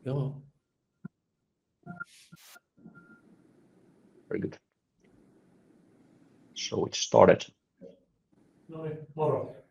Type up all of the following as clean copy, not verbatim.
Yeah. Very good. So it started. No niin, moro.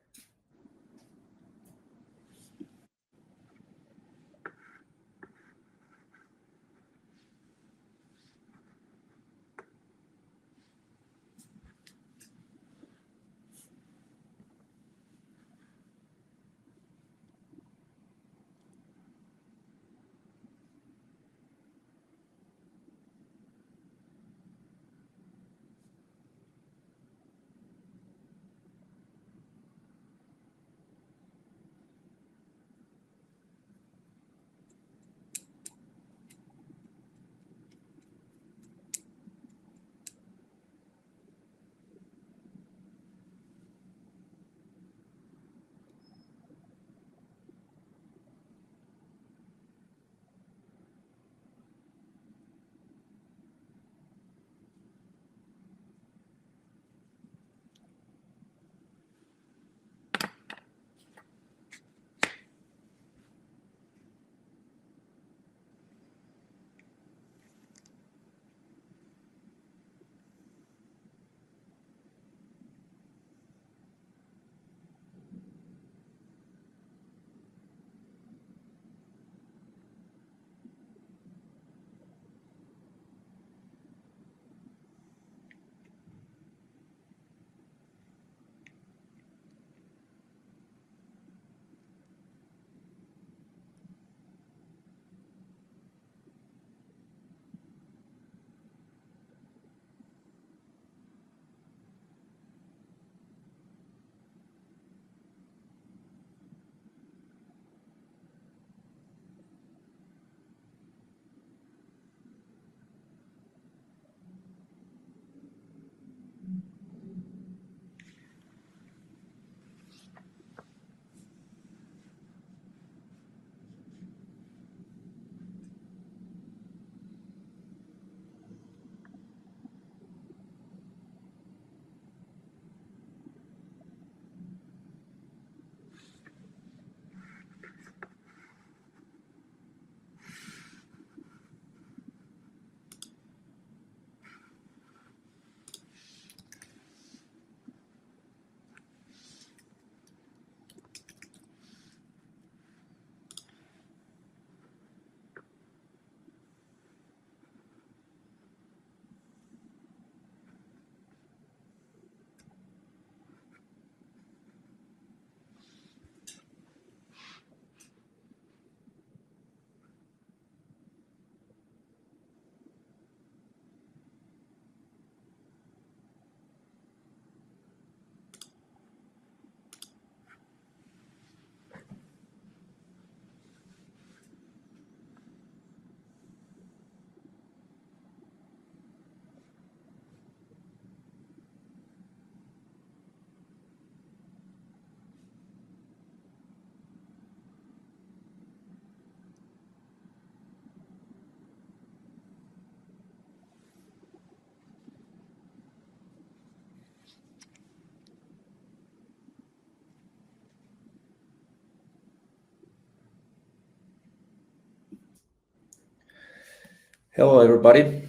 Hello, everybody.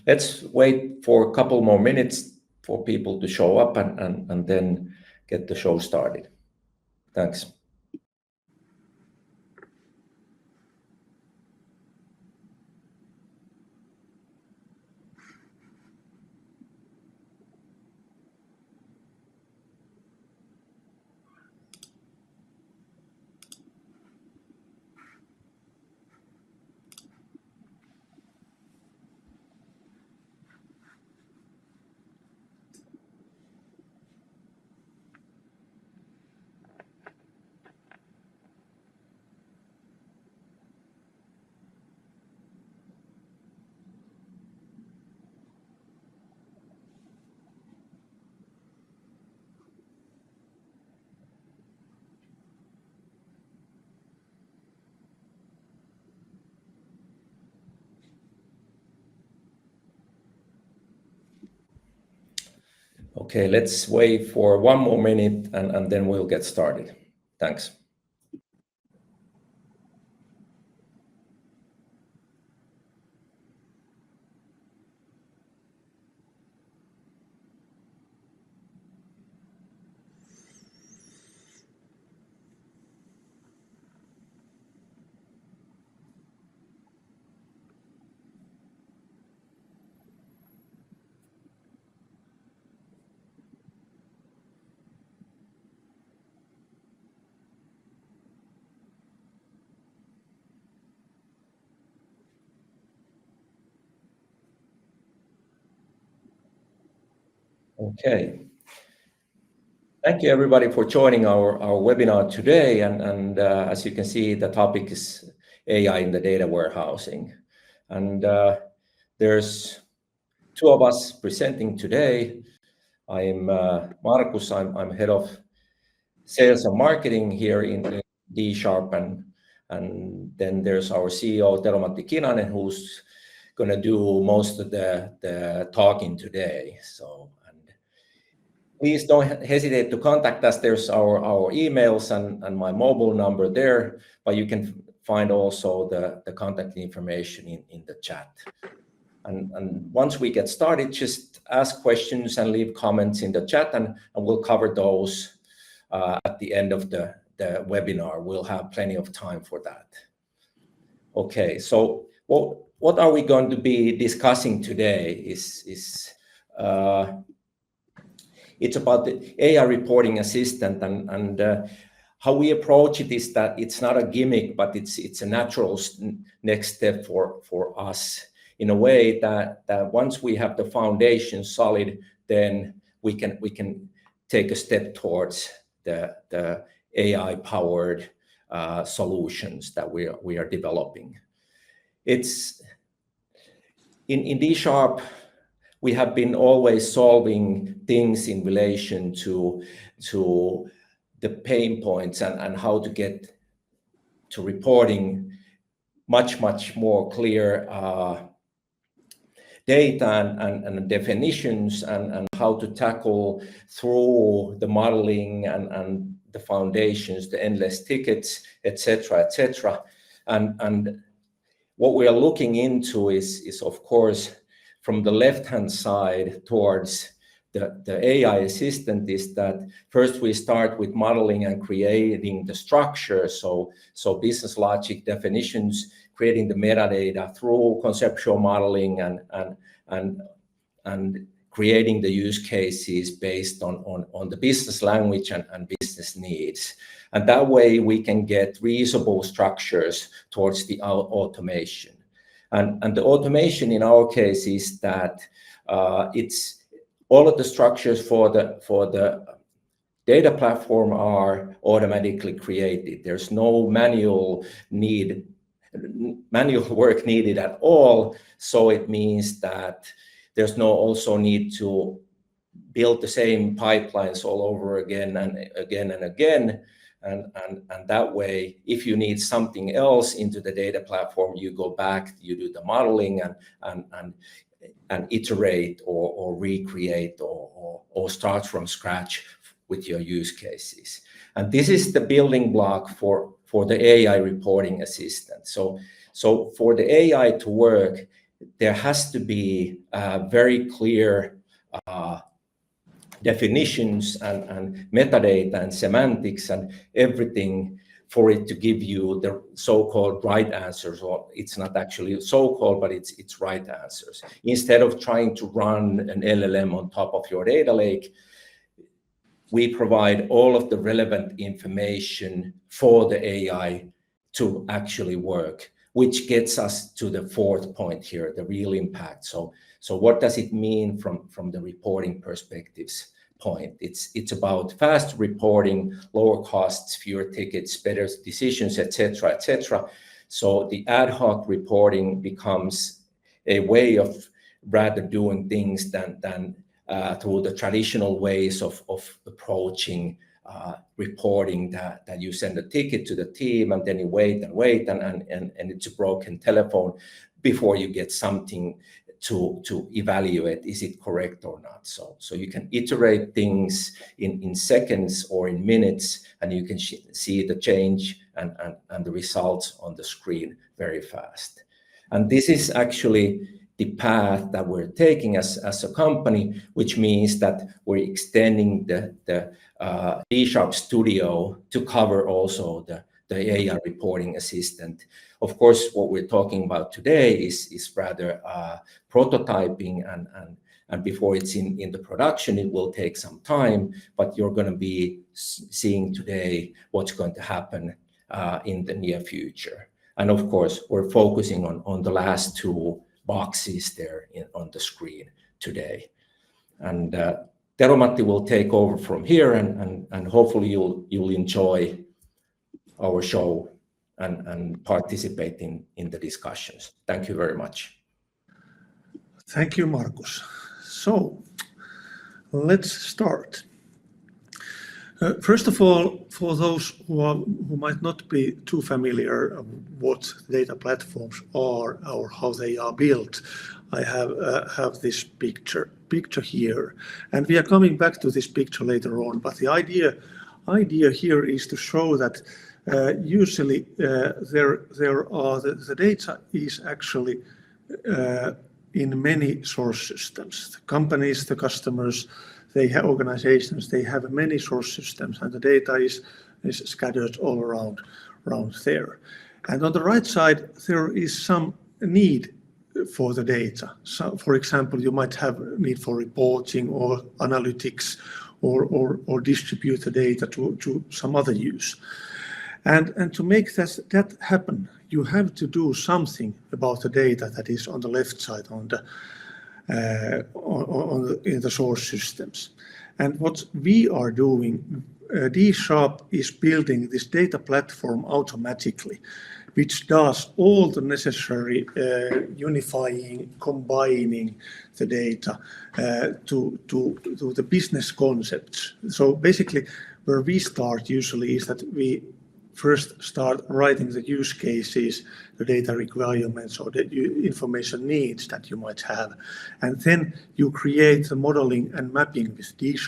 Let's wait for a couple more minutes for people to show up and then get the show started. Thanks. Okay, let's wait for one more minute and then we'll get started. Thanks. Okay. Thank you everybody for joining our webinar today. And as you can see, the topic is AI in the data warehousing. And there's two of us presenting today. I'm Markus, I'm head of sales and marketing here in D#, and then there's our CEO, Tero-Matti Kinanen, who's going to do most of the talking today. So, and please don't hesitate to contact us. There's our emails and my mobile number there, but you can find also the contact information in the chat. And once we get started, just ask questions and leave comments in the chat, and we'll cover those at the end of the webinar. We'll have plenty of time for that. Okay, so what are we going to be discussing today is it's about the AI reporting assistant, and how we approach it is that it's not a gimmick, but it's a natural next step for us, in a way that once we have the foundation solid, then we can take a step towards the AI-powered solutions that we are developing. It's in D#. We have been always solving things in relation to the pain points and how to get to reporting much more clear data and definitions, and how to tackle through the modeling and the foundations, the endless tickets, etc. And what we are looking into is of course, from the left-hand side towards the AI assistant, is that first we start with modeling and creating the structure. So business logic definitions, creating the metadata through conceptual modeling and creating the use cases based on the business language and business needs. And that way we can get reusable structures towards the automation. And the automation in our case is that it's all of the structures for the data platform are automatically created. There's no manual work needed at all. So it means that there's no also need to build the same pipelines all over again and again. And that way, if you need something else into the data platform, you go back, you do the modeling and iterate or recreate or start from scratch with your use cases. And this is the building block for the AI reporting assistant. So for the AI to work, there has to be very clear definitions and metadata and semantics and everything for it to give you the so-called right answers, or it's not actually so-called, but it's right answers. Instead of trying to run an LLM on top of your data lake, we provide all of the relevant information for the AI to actually work, which gets us to the fourth point here, the real impact. So what does it mean from the reporting perspectives point? It's about fast reporting, lower costs, fewer tickets, better decisions, etc. So the ad hoc reporting becomes a way of rather doing things than through the traditional ways of approaching reporting, that you send a ticket to the team and then you wait and it's a broken telephone before you get something to evaluate, is it correct or not. So you can iterate things in seconds or in minutes, and you can see the change and the results on the screen very fast. And this is actually the path that we're taking as a company, which means that we're extending the D# Studio to cover also the AI reporting assistant. Of course, what we're talking about today is rather prototyping, and before it's in the production, it will take some time, but you're going to be seeing today what's going to happen in the near future. And of course, we're focusing on the last two boxes there on the screen today. And Tero-Matti will take over from here, and hopefully you'll enjoy our show and participate in the discussions. Thank you very much. Thank you, Markus. So let's start. First of all, for those who might not be too familiar what data platforms are or how they are built, I have this picture here, and we are coming back to this picture later on. But the idea here is to show that usually the data is actually in many source systems. The companies, the customers, they have organizations, they have many source systems, and the data is scattered all around there. And on the right side, there is some need for the data. So, for example, you might have a need for reporting or analytics or distribute the data to some other use. And to make that happen, you have to do something about the data that is on the left side in the source systems. And what we are doing, D# is building this data platform automatically, which does all the necessary unifying, combining the data to the business concepts. So basically, where we start usually is that we first start writing the use cases, the data requirements, or the information needs that you might have. And then you create the modeling and mapping with D#,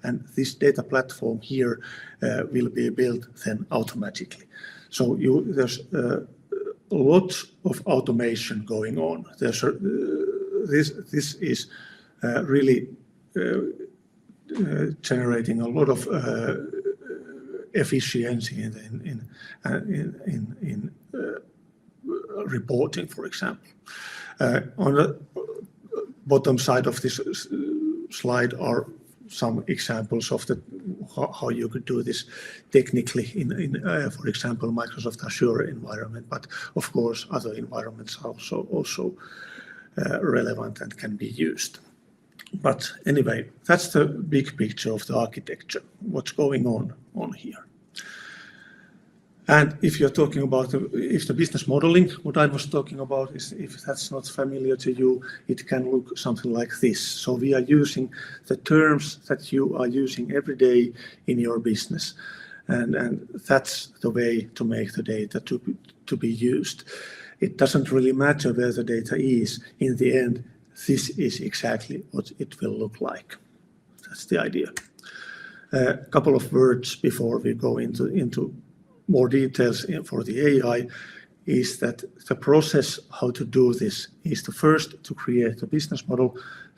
and this data platform here will be built then automatically. So there's lots of automation going on. This is really generating a lot of efficiency in reporting, for example. On the bottom side of this slide are some examples of how you could do this technically in for example, Microsoft Azure environment, but of course other environments are also relevant and can be used. But anyway, that's the big picture of the architecture, what's going on here. And if you're talking about the business modeling, what I was talking about is, if that's not familiar to you, it can look something like this. So we are using the terms that you are using every day in your business. And that's the way to make the data to be used. It doesn't really matter where the data is. In the end, this is exactly what it will look like. That's the idea. A couple of words before we go into more details for the AI is that the process how to do this is to first to create a business model,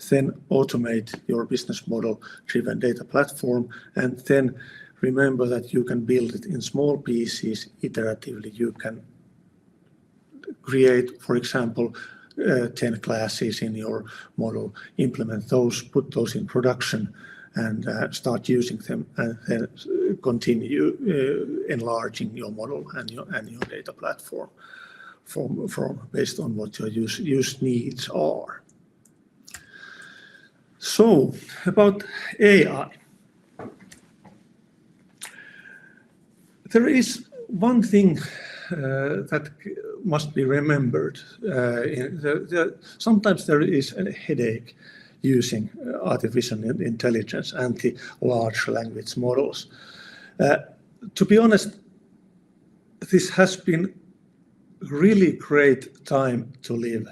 then automate your business model driven data platform, and then remember that you can build it in small pieces iteratively. You can create, for example, 10 classes in your model, implement those, put those in production, and start using them, and then continue enlarging your model and your data platform from based on what your use needs are. So about AI, there is one thing that must be remembered. Sometimes there is a headache using artificial intelligence and the large language models. To be honest, this has been really great time to live,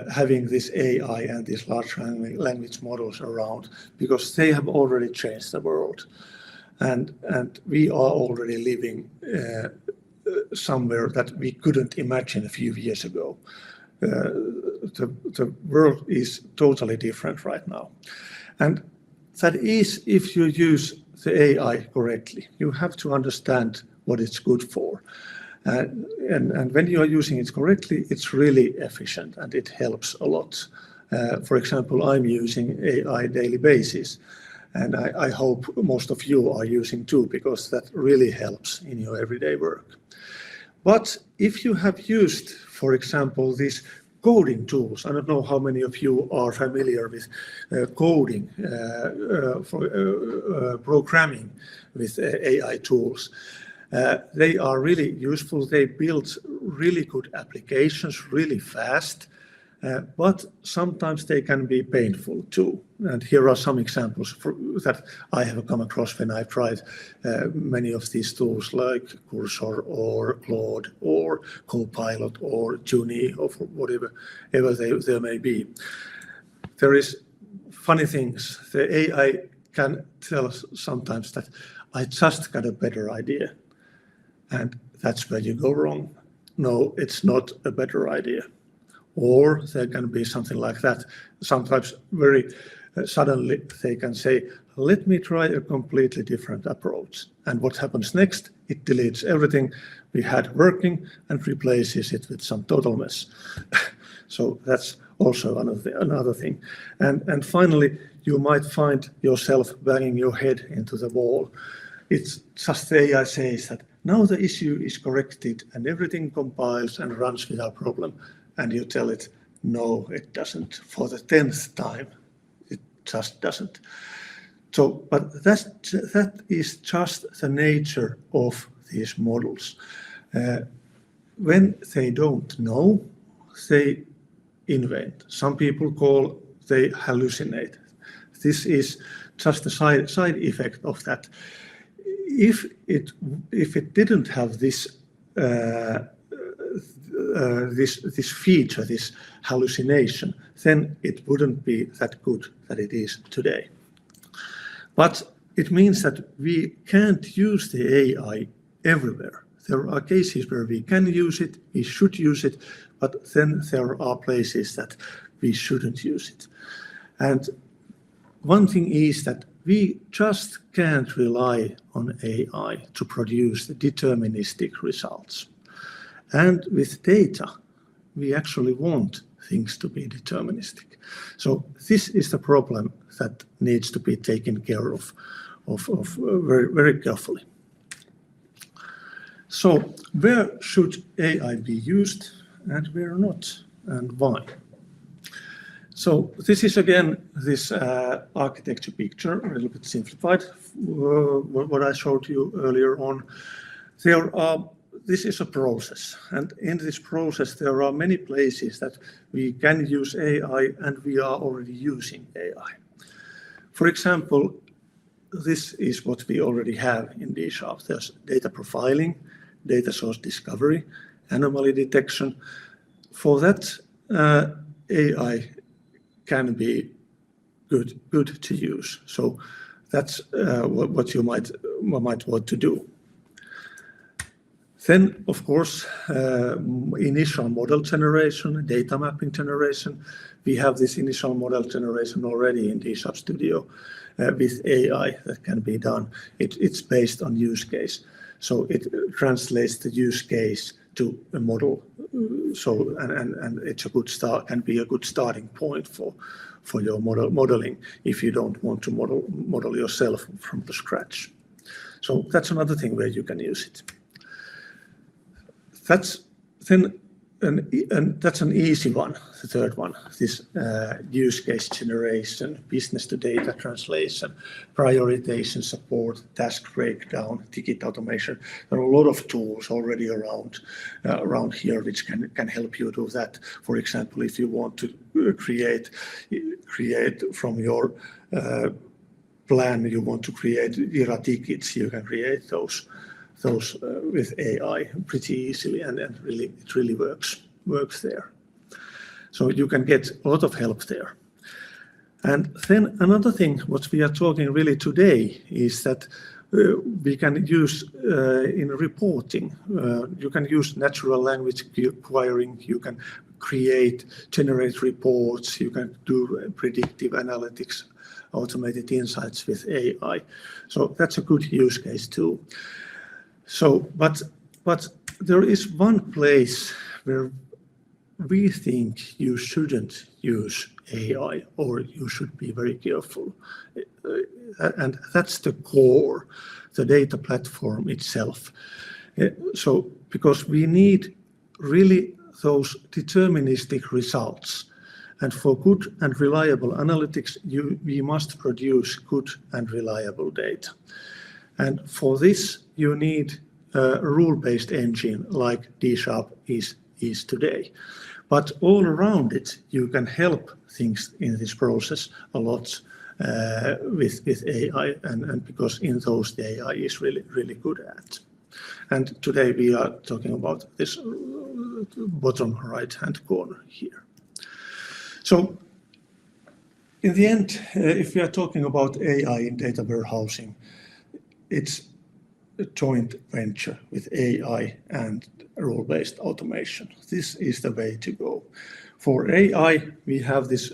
having this AI and these large language models around, because they have already changed the world. And we are already living somewhere that we couldn't imagine a few years ago. The world is totally different right now. And that is if you use the AI correctly. You have to understand what it's good for. And when you are using it correctly, it's really efficient and it helps a lot. For example, I'm using AI daily basis. And I hope most of you are using too, because that really helps in your everyday work. But if you have used, for example, this coding tools. I don't know how many of you are familiar with coding, programming with AI tools. They are really useful. They build really good applications really fast, but sometimes they can be painful too. And here are some examples that I have come across when I've tried many of these tools like Cursor or Claude or Copilot or Juni or whatever they may be. There is funny things. The AI can tell us sometimes that I just got a better idea. And that's where you go wrong. No, it's not a better idea. Or there can be something like that. Sometimes very suddenly they can say, let me try a completely different approach. And what happens next? It deletes everything we had working and replaces it with some total mess. So that's also another thing. And finally, you might find yourself banging your head into the wall. It's just the AI says that now the issue is corrected and everything compiles and runs without problem. And you tell it, no, it doesn't. For the 10th time, it just doesn't. So, but that is just the nature of these models. When they don't know, they invent. Some people call they hallucinate. This is just a side effect of that. If it didn't have this this feature, this hallucination, then it wouldn't be that good that it is today. But it means that we can't use the AI everywhere. There are cases where we can use it, we should use it, but then there are places that we shouldn't use it. And one thing is that we just can't rely on AI to produce the deterministic results. And with data, we actually want things to be deterministic. So this is the problem that needs to be taken care of very, very carefully. So where should AI be used and where not, and why? So this is again this architecture picture, a little bit simplified, what I showed you earlier on. This is a process, and in this process there are many places that we can use AI and we are already using AI. For example, this is what we already have in D#. There's data profiling, data source discovery, anomaly detection. For that, AI can be good to use. So that's what you might want to do. Then, of course, initial model generation, data mapping generation. We have this initial model generation already in D# Studio with AI that can be done. It's based on use case. So it translates the use case to a model. So and it's a good start, can be a good starting point for your modeling if you don't want to model yourself from the scratch. So that's another thing where you can use it. That's then and that's an easy one, the third one, this use case generation, business to data translation, prioritization support, task breakdown, ticket automation. There are a lot of tools already around here which can help you do that. For example, if you want to create from your plan, you want to create Jira tickets, you can create those with AI pretty easily, and really it really works there. So you can get a lot of help there. And then another thing what we are talking really today is that we can use in reporting. You can use natural language querying, you can generate reports, you can do predictive analytics, automated insights with AI. So that's a good use case too. So, but there is one place where we think you shouldn't use AI, or you should be very careful, and that's the core, the data platform itself. So, because we need really those deterministic results. And for good and reliable analytics, we must produce good and reliable data. And for this, you need a rule-based engine like D# is today. But all around it, you can help things in this process a lot with AI, and because in those the AI is really good at. And today we are talking about this bottom right-hand corner here. So in the end, if we are talking about AI in data warehousing, it's a joint venture with AI and rule-based automation. This is the way to go. For AI, we have this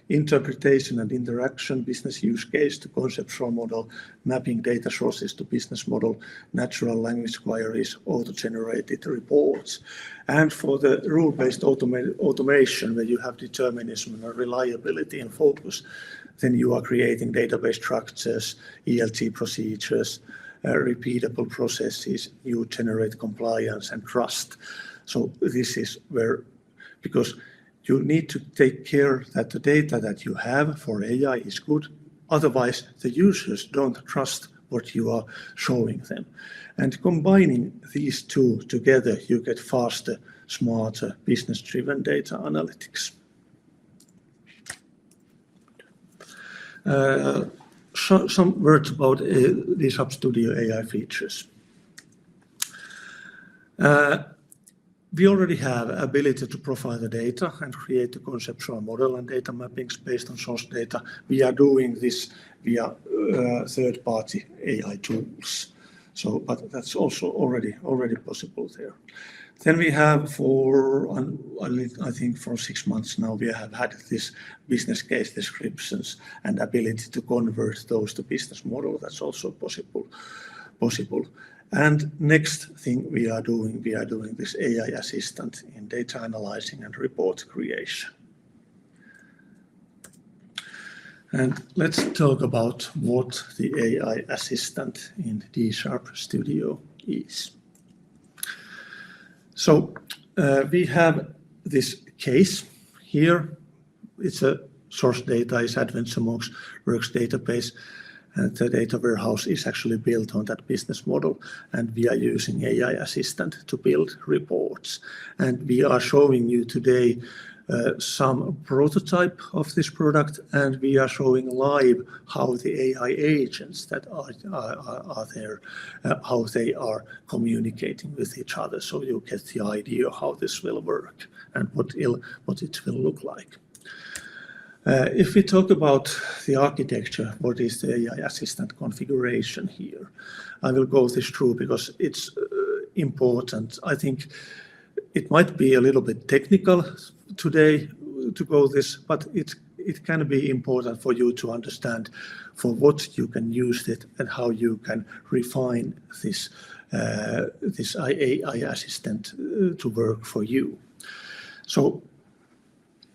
interpretation and interaction business use case to conceptual model, mapping data sources to business model, natural language queries, auto-generated reports. And for the rule-based automation, where you have determinism and reliability in focus, then you are creating database structures, ELT procedures, repeatable processes, you generate compliance and trust. So this is where, because you need to take care that the data that you have for AI is good. Otherwise, the users don't trust what you are showing them. And combining these two together, you get faster, smarter, business-driven data analytics. Some words about these Studio AI features. We already have ability to profile the data and create a conceptual model and data mappings based on source data. We are doing this via third-party AI tools. So, but that's also already possible there. Then we have I think for 6 months now, we have had this business case descriptions and ability to convert those to business model. That's also possible. And next thing we are doing this AI assistant in data analyzing and report creation. And let's talk about what the AI assistant in D# Studio is. So we have this case here. It's a source data is Adventure Works database. And the data warehouse is actually built on that business model, and we are using AI assistant to build reports. And we are showing you today some prototype of this product, and we are showing live how the AI agents that are there, how they are communicating with each other. So you get the idea how this will work and what it will look like. If we talk about the architecture, what is the AI assistant configuration here? I will go this through because it's important. I think it might be a little bit technical today to go this, but it can be important for you to understand for what you can use it and how you can refine this AI assistant to work for you. So,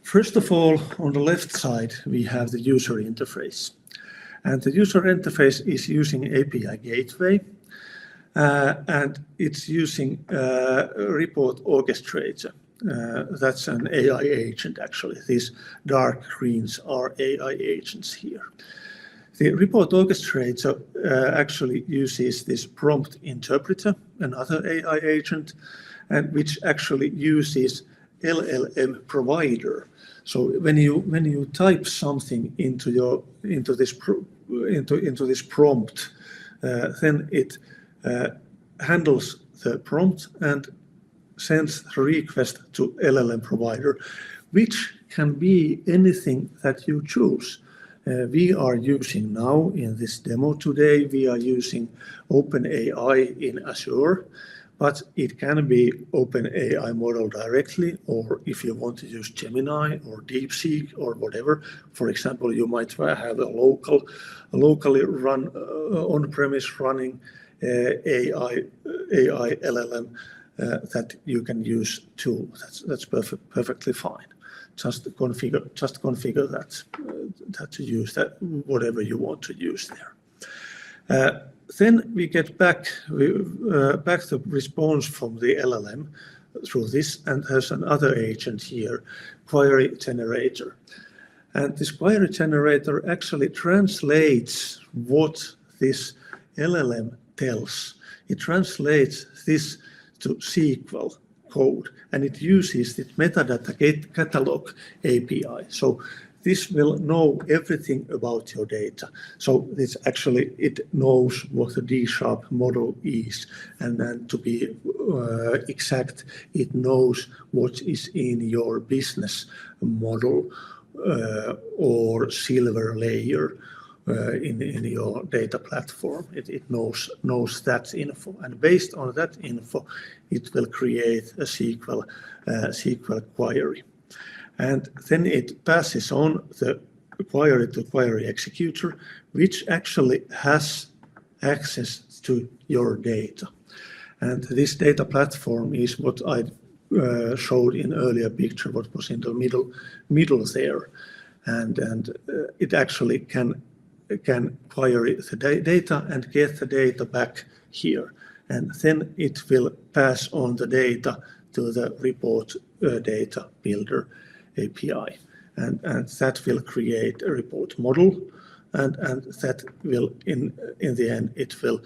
first of all, on the left side, we have the user interface. And the user interface is using API gateway, and it's using report orchestrator. That's an AI agent, actually. These dark greens are AI agents here. The report orchestrator actually uses this prompt interpreter, another AI agent, and which actually uses LLM provider. So when you type something into this prompt, then it handles the prompt and sends a request to LLM provider, which can be anything that you choose. We are using now in this demo today, we are using OpenAI in Azure. But it can be OpenAI model directly, or if you want to use Gemini or DeepSeek or whatever. For example, you might have a locally run on-premise running AI LLM that you can use too. That's perfectly fine. Just configure that to use that whatever you want to use there. Then we get back the response from the LLM through this, and there's another agent here, query generator. And this query generator actually translates what this LLM tells. It translates this to SQL code, and it uses the metadata catalog API. So this will know everything about your data. So this actually, it knows what the D# model is. And then to be exact, it knows what is in your business model or silver layer in your data platform. It knows that info, and based on that info, it will create a SQL query, and then it passes on the query to query executor, which actually has access to your data. And this data platform is what I showed in earlier picture, what was in the middle there, and it actually can query the data and get the data back here, and then it will pass on the data to the report data builder API, and that will create a report model, and that will in the end it will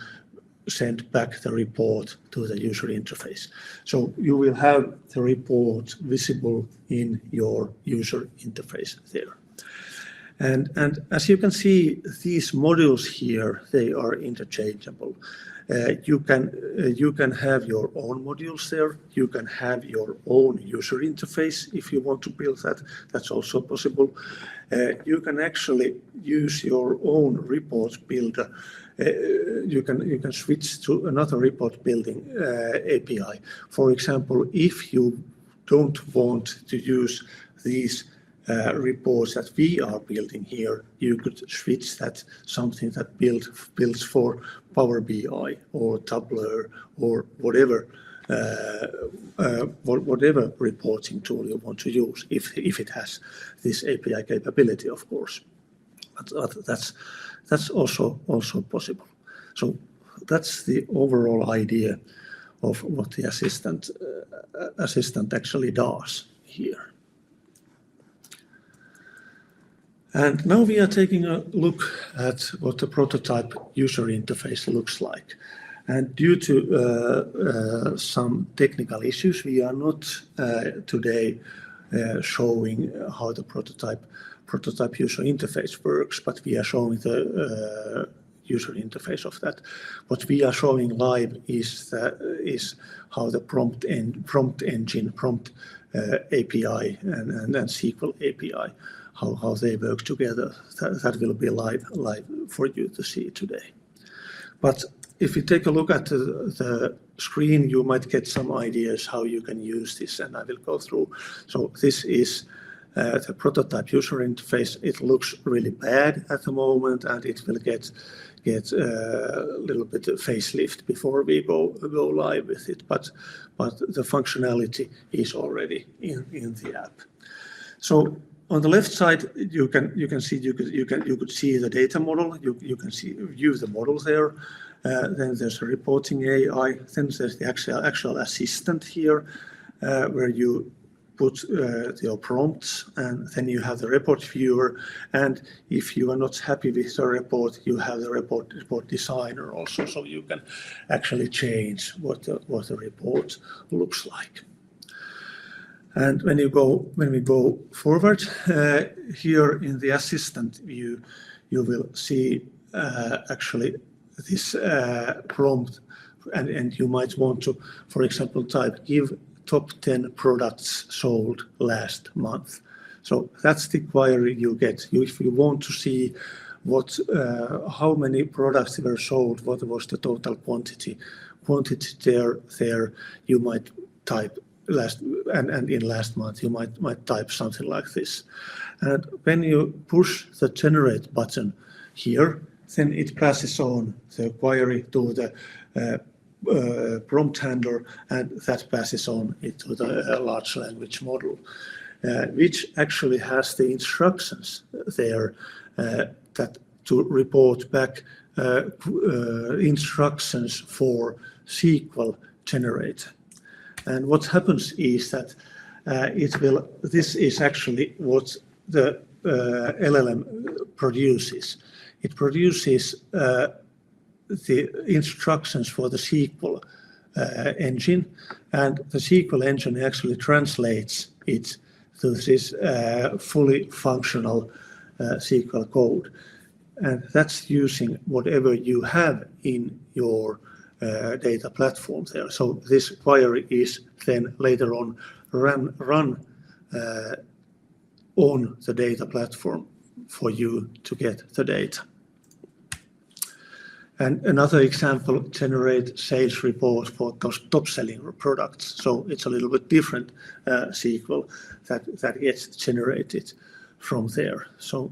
send back the report to the user interface. So you will have the report visible in your user interface there. And as you can see, these modules here, they are interchangeable. You can have your own modules there. You can have your own user interface if you want to build that. That's also possible. You can actually use your own report builder. You can switch to another report building API. For example, if you don't want to use these reports that we are building here, you could switch that something that builds for Power BI or Tableau or whatever reporting tool you want to use, if it has this API capability, of course. But that's also possible. So that's the overall idea of what the assistant actually does here. And now we are taking a look at what the prototype user interface looks like. And due to some technical issues, we are not today showing how the prototype user interface works, but we are showing the user interface of that. What we are showing live is how the prompt engine, prompt API and SQL API, how they work together. That will be live for you to see today. But if you take a look at the screen, you might get some ideas how you can use this, and I will go through. So this is the prototype user interface. It looks really bad at the moment, and it will get a little bit of facelift before we go live with it. But the functionality is already in the app. So on the left side, you could see the data model. You can view the model there. Then there's a reporting AI. Then there's the actual assistant here, where you put your prompts, and then you have the report viewer. And if you are not happy with the report, you have the report designer also, so you can actually change what the report looks like. And when we go forward, here in the assistant view, you will see actually this prompt, and you might want to, for example, type give top 10 products sold last month. So that's the query you get. If you want to see how many products were sold, what was the total quantity there, you might type last, and in last month you might type something like this. And when you push the generate button here, then it passes on the query to the prompt handler, and that passes on into the large language model, which actually has the instructions there that to report back instructions for SQL generator. And what happens is that this is actually what the LLM produces. It produces the instructions for the SQL engine, and the SQL engine actually translates it to this fully functional SQL code. And that's using whatever you have in your data platform there. So this query is then later on run on the data platform for you to get the data. And another example, generate sales reports for those top-selling products. So it's a little bit different SQL that gets generated from there. So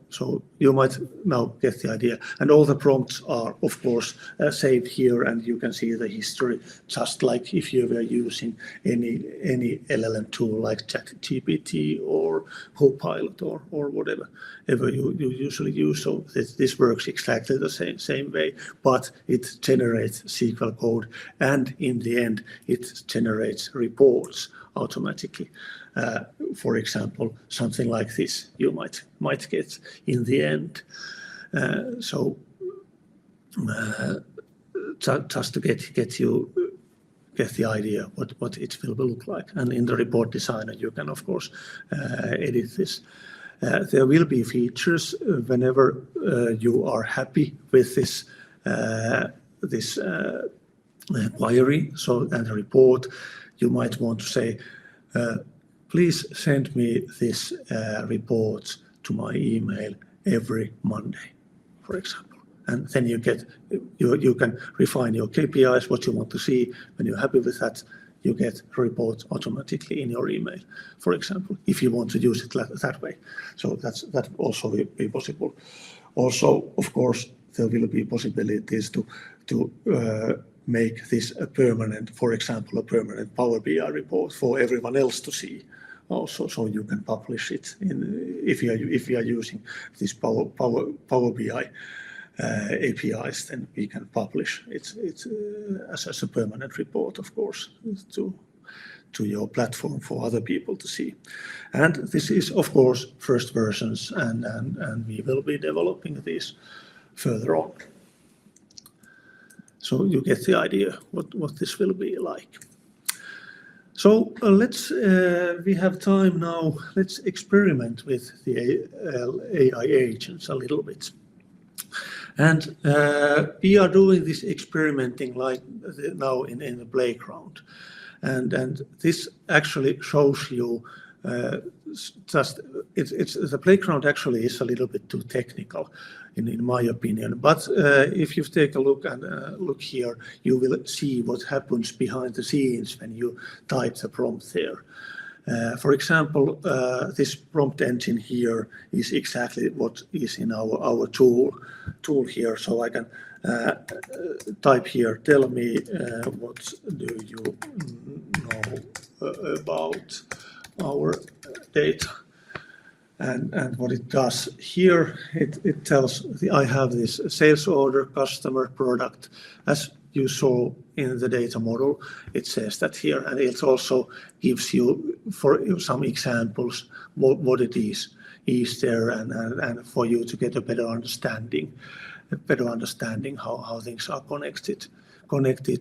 you might now get the idea. And all the prompts are, of course, saved here, and you can see the history, just like if you were using any LLM tool like ChatGPT or Copilot or whatever you usually use. So this works exactly the same way, but it generates SQL code, and in the end, it generates reports automatically. For example, something like this you might get in the end. Just to get the idea what it will look like. And in the report designer, you can of course edit this. There will be features whenever you are happy with this query. So and the report, you might want to say, please send me this report to my email every Monday, for example. And then you can refine your KPIs, what you want to see. When you're happy with that, you get a report automatically in your email, for example, if you want to use it that way. So that also will be possible. Also, of course, there will be possibilities to make this a permanent, for example, a permanent Power BI report for everyone else to see. Also, so you can publish it if you are using this Power BI APIs, then we can publish it as a permanent report, of course, to your platform for other people to see. And this is, of course, first versions, and we will be developing these further on. So you get the idea what this will be like. So we have time now, let's experiment with the AI agents a little bit. And we are doing this experimenting like now in the playground. And this actually shows you the playground actually is a little bit too technical in my opinion. But if you take a look and look here, you will see what happens behind the scenes when you type the prompt there. For example, this prompt engine here is exactly what is in our tool here. So I can type here, tell me what do you know about our data. And what it does here, it tells I have this sales order, customer, product. As you saw in the data model, it says that here, and it also gives you for some examples what it is there, and for you to get a better understanding how things are connected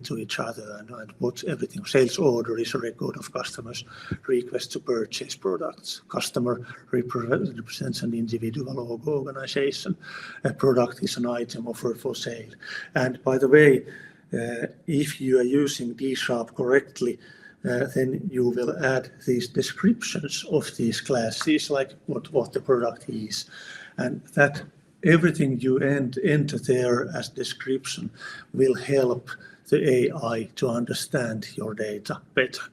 to each other, and what everything. Sales order is a record of customers' request to purchase products. Customer represents an individual or organization. A product is an item offered for sale. And by the way, if you are using D# correctly, then you will add these descriptions of these classes, like what the product is, and that everything you enter there as description will help the AI to understand your data better.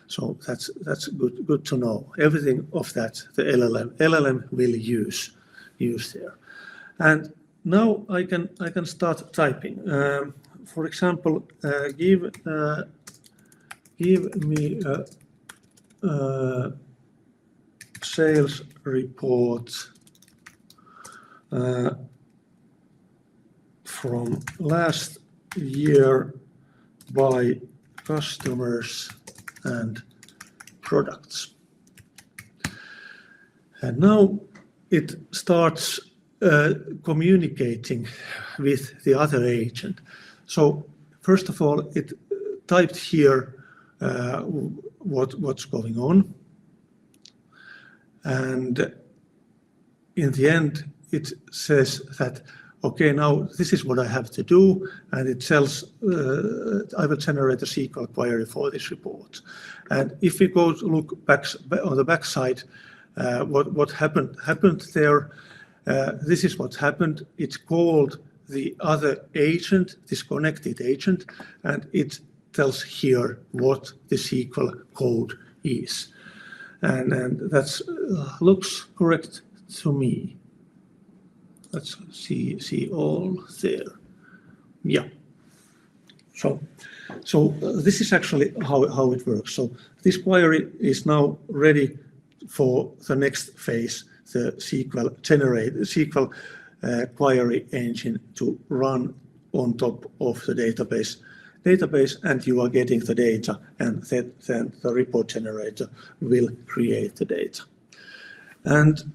So that's good to know. Everything of that the LLM will use there. And now I can start typing. For example, give me a sales report from last year by customers and products. And now it starts communicating with the other agent. So first of all, it typed here what's going on. And in the end, it says that, okay, now this is what I have to do, and it tells I will generate a SQL query for this report. And if we go to look back on the back side, what happened there, this is what happened. It called the other agent, this connected agent, and it tells here what the SQL code is. And that looks correct to me. Let's see all there. Yeah. So this is actually how it works. So this query is now ready for the next phase, the SQL query engine to run on top of the database, and you are getting the data, and then the report generator will create the data. And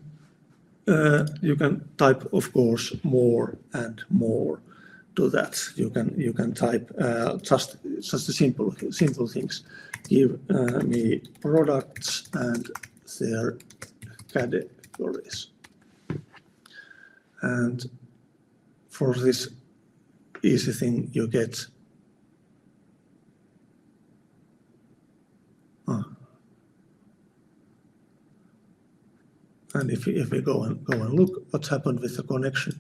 you can type, of course, more and more to that. You can type just the simple things. Give me products and their categories. And for this easy thing, you get and if we go and look what's happened with the connection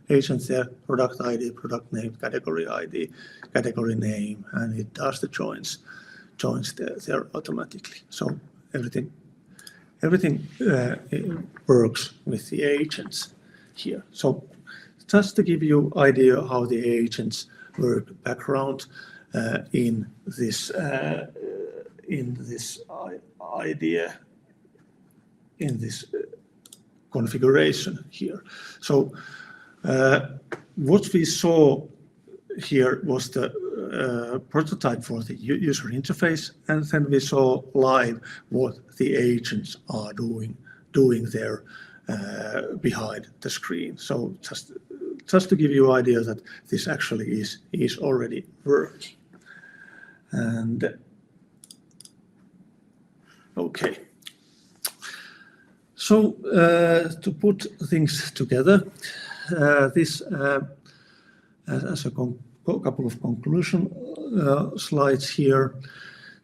agent there, product ID, product name, category ID, category name, and it does the joins there automatically. So everything works with the agents here. So just to give you idea how the agents work background in this idea, in this configuration here. So what we saw here was the prototype for the user interface, and then we saw live what the agents are doing there behind the screen. So just to give you idea that this actually is already working. And okay. So to put things together, this as a couple of conclusion slides here.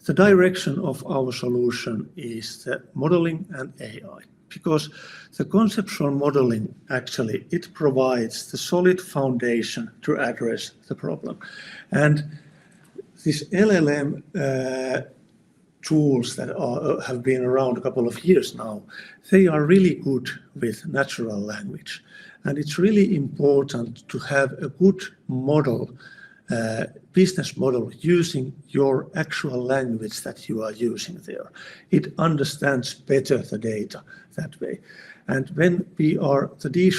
The direction of our solution is the modeling and AI, because the conceptual modeling actually it provides the solid foundation to address the problem. And this LLM tools that have been around a couple of years now, they are really good with natural language. And it's really important to have a good model, business model, using your actual language that you are using there. It understands better the data that way. And when the D#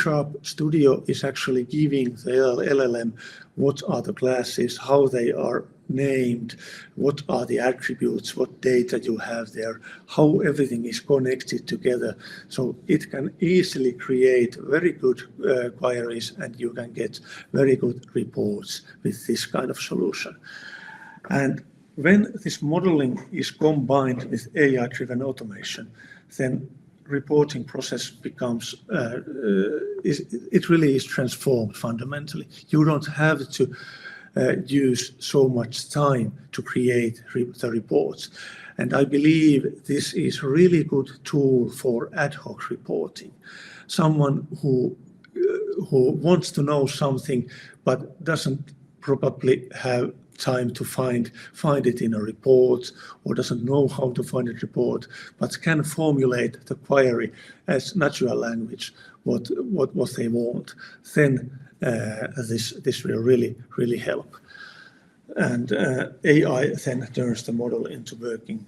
Studio is actually giving the LLM what are the classes, how they are named, what are the attributes, what data you have there, how everything is connected together. So it can easily create very good queries, and you can get very good reports with this kind of solution. And when this modeling is combined with AI-driven automation, then reporting process becomes, it really is transformed fundamentally. You don't have to use so much time to create the reports. And I believe this is a really good tool for ad hoc reporting. Someone who wants to know something but doesn't probably have time to find it in a report, or doesn't know how to find a report, but can formulate the query as natural language what they want, then this will really help. And AI then turns the model into working.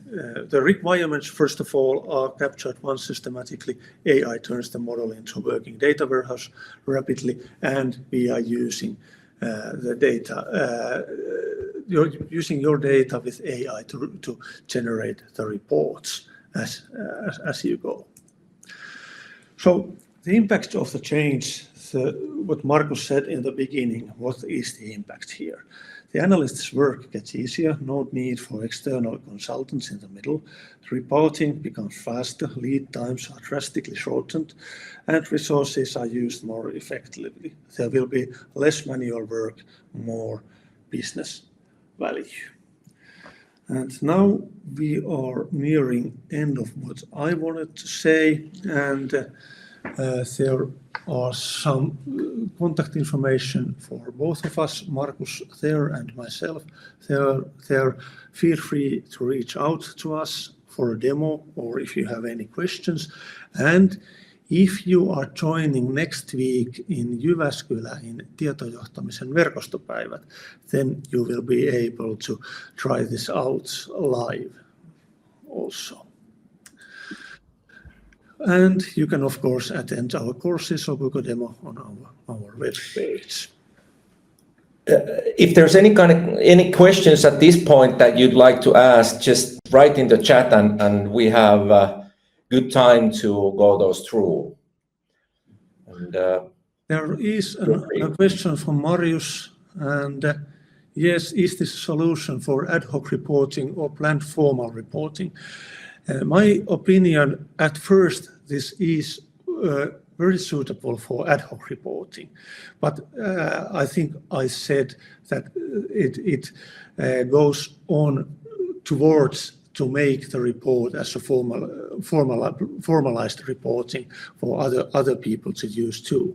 The requirements, first of all, are captured once systematically. AI turns the model into working data warehouse rapidly, and we are using the you're using your data with AI to generate the reports as you go. So the impact of the change, what Markus said in the beginning, what is the impact here? The analyst's work gets easier, no need for external consultants in the middle. The reporting becomes faster, lead times are drastically shortened, and resources are used more effectively. There will be less manual work, more business value. And now we are nearing end of what I wanted to say, and there are some contact information for both of us, Markus there and myself. There, feel free to reach out to us for a demo or if you have any questions. And if you are joining next week in Jyväskylä in tietojohtamisen verkostopäivät, then you will be able to try this out live also. And you can, of course, attend our courses or book a demo on our web page. If there's any questions at this point that you'd like to ask, just write in the chat and we have good time to go those through. And, there is a question from Marius, and yes, is this a solution for ad hoc reporting or planned formal reporting? My opinion, at first, this is very suitable for ad hoc reporting, but I think I said that it goes on towards to make the report as a formalized reporting for other people to use too.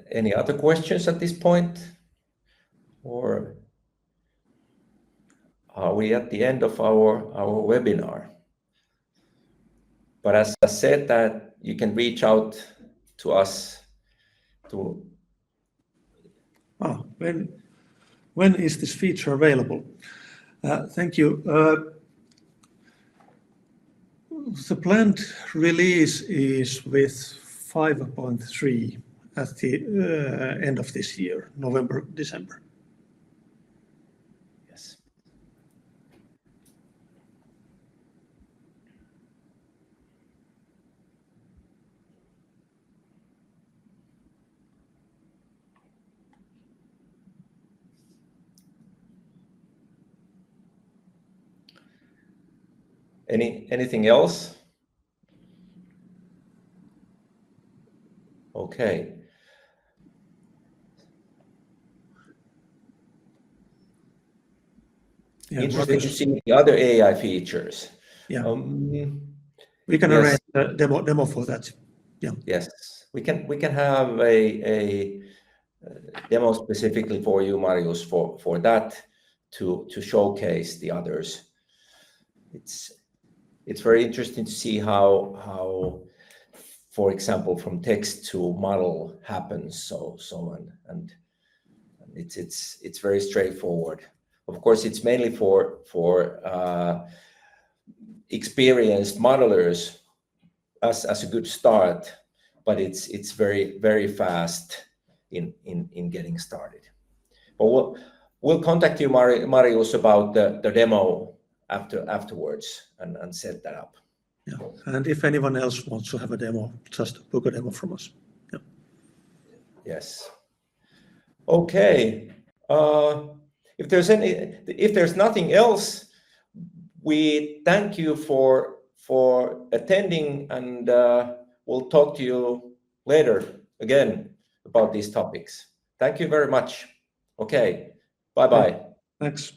Any other questions at this point? Or are we at the end of our webinar? But as I said, that you can reach out to us to... When is this feature available? Thank you. The planned release is with 5.3 at the end of this year, November, December. Yes. Anything else? Okay. Yeah, interesting to see the other AI features. Yeah. We can arrange a demo for that. Yeah. Yes, we can have a demo specifically for you, Marius, for that to showcase the others. It's very interesting to see how for example, from text to model happens so on, and it's very straightforward. Of course, it's mainly for experienced modelers as a good start, but it's very fast in getting started. But we'll contact you, Marius, about the demo afterwards and set that up. Yeah, and if anyone else wants to have a demo, just book a demo from us. Yeah. Yes. Okay. If there's nothing else, we thank you for attending, and we'll talk to you later again about these topics. Thank you very much. Okay. Bye-bye. Thanks.